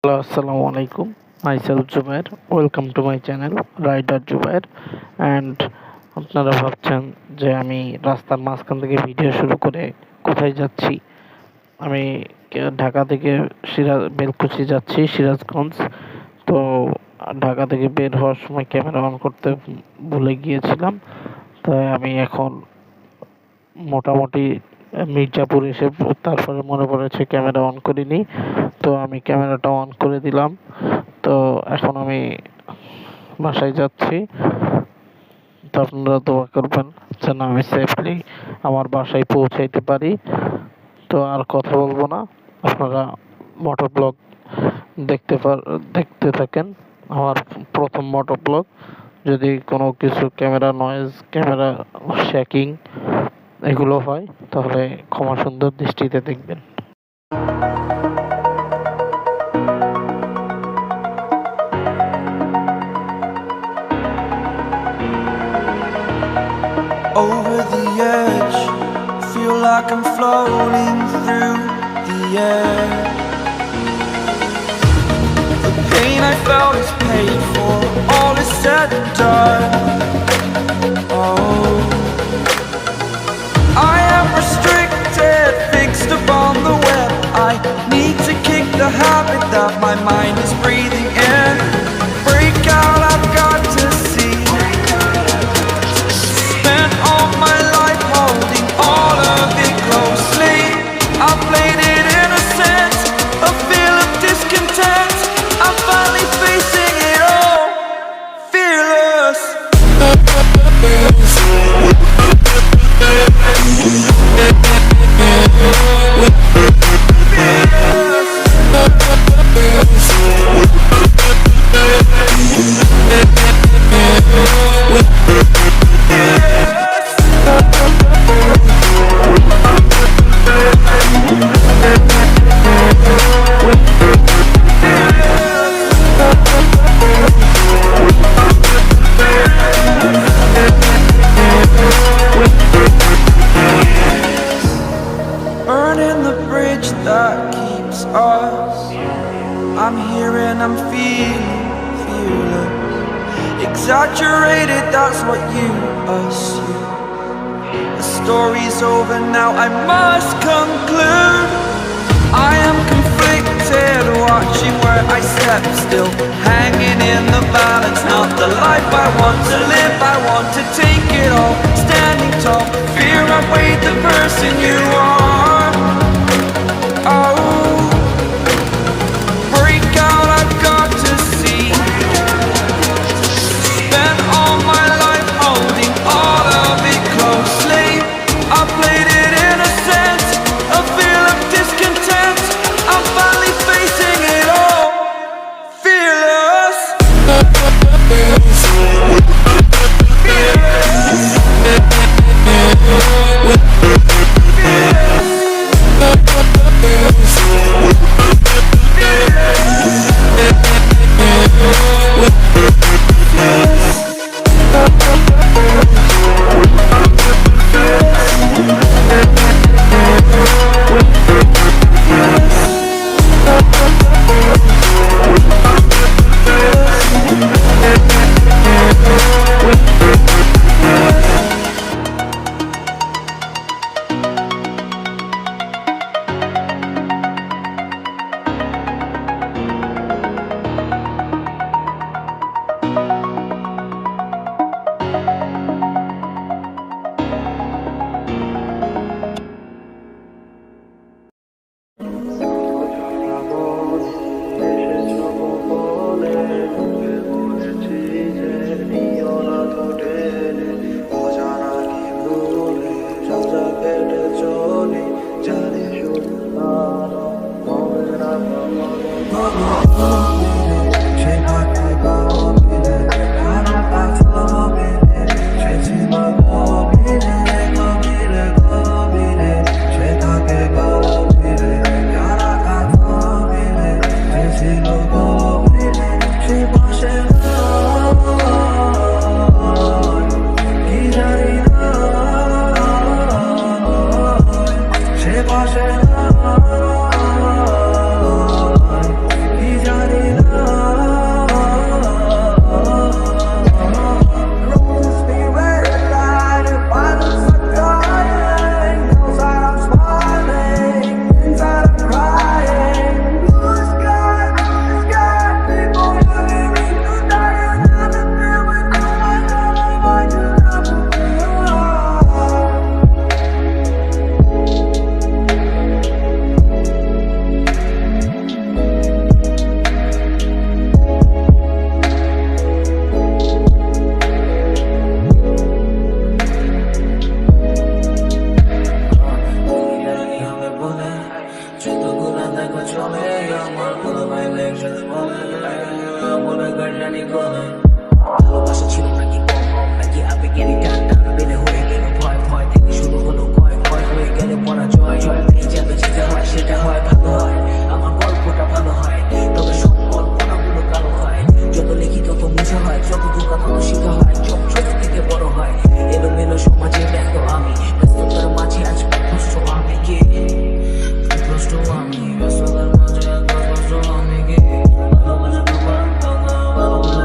Hello, Assalamu alaikum. Myself Jubair. Welcome to my channel Rider Jubair. And আপনারা ভাবছেন যে আমি রাস্তার মাঝখান থেকে ভিডিও শুরু করে কোথায় যাচ্ছি। আমি ঢাকা থেকে বেলকুচি যাচ্ছি, সিরাজগঞ্জ। তো ঢাকা থেকে বের হওয়ার সময় ক্যামেরা অন করতে ভুলে গিয়েছিলাম। তাই আমি এখন মোটামুটি মির্জাপুর এসে তারপরে মনে পড়েছে ক্যামেরা অন করিনি। তো আমি ক্যামেরাটা অন করে দিলাম। তো এখন আমি বাসায় যাচ্ছি। তো আপনারা দোয়া করবেন যেন আমি সেফলি আমার বাসায় পৌঁছাইতে পারি। তো আর কথা বলবো না, আপনারা মোটর ব্লগ দেখতে থাকেন। আমার প্রথম মোটর ব্লগ। যদি কোনো কিছু ক্যামেরা নয়েজ, ক্যামেরা শেকিং এগুলো হয় তাহলে ক্ষমা সুন্দর দৃষ্টিতে দেখবেন। Over the edge, feel like I'm floating through the air. The pain I felt is paid for, all is said and done. Oh, I am restricted, fixed upon the web. I need to kick the habit that my mind is breathing in. Break out, I've got to see. Spent all my life holding all of it closely. I played it innocent, a feel of discontent. I'm finally facing it all, fearless. Burning the bridge that keeps us. I'm here and I'm feeling fearless. Exaggerated, that's what you assume. The story's over now, I must conclude. I am conflicted, watching where I step still, hanging in the balance. Not the life I want to live, I want to take it all. Standing tall, fear outweighed the person you are. Oh, break out, I've got to see. Spent all my life holding all of it closely. I played it innocent, a feel of discontent. I'm finally facing it all, fearless. ভালোবাসা ছিল নাকি কম নাকি আবেগেরই টান টান বেড়ে হয়ে গেল ভয় ভয় থেকে শুরু হলো ভয় ভয় হয়ে গেলে পরাজয় জয় পেয়ে যাবে যেতে হয় সেটা হয় ভালো হয় আমার গল্পটা ভালো হয় তবে সব কল্পনাগুলো কালো হয় যত লিখি তত মুছে হয় যত ধোকা তত শিখা হয় চোখ ছোট থেকে বড় হয় এলোমেলো সমাজে ব্যস্ত আমি ব্যস্ততার মাঝে আজ কষ্ট আমি কে কষ্ট আমি ব্যস্ততার মাঝে কষ্ট আমি কে ভালোবাসা তোমার ভালোবাসা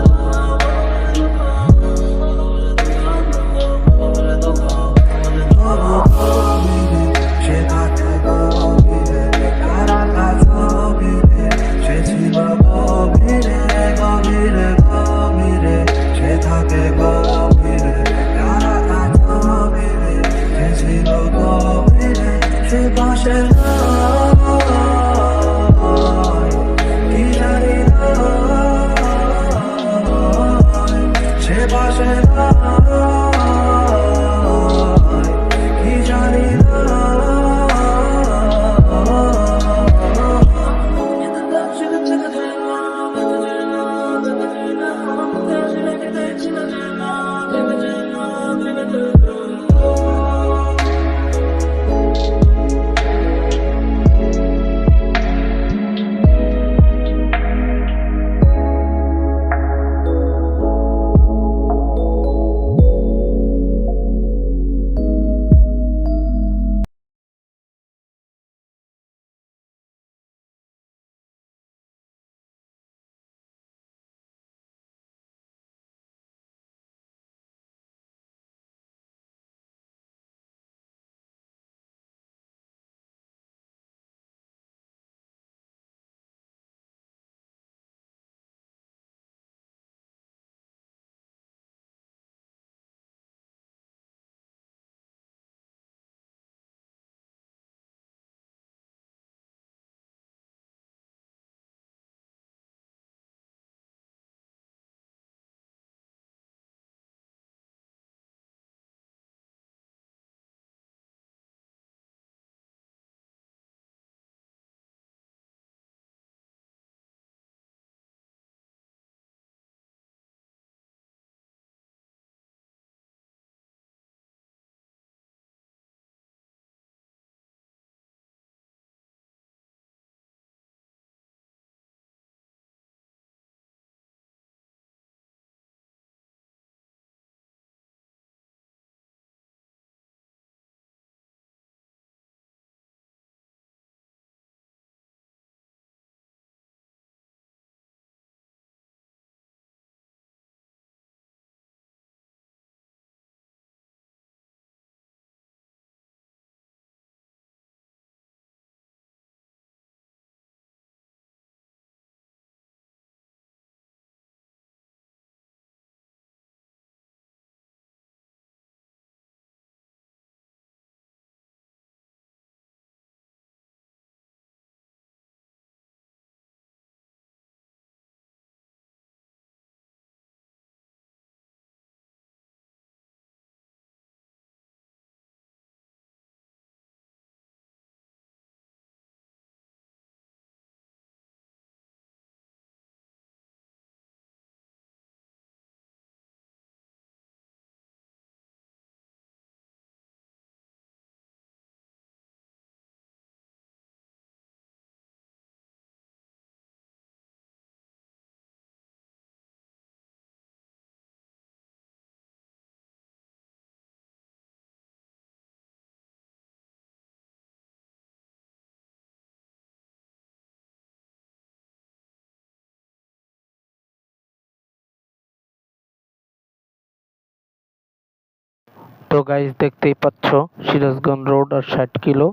তো গাইস দেখতেই পাচ্ছ সিরাজগঞ্জ রোড আর 60 কিলো।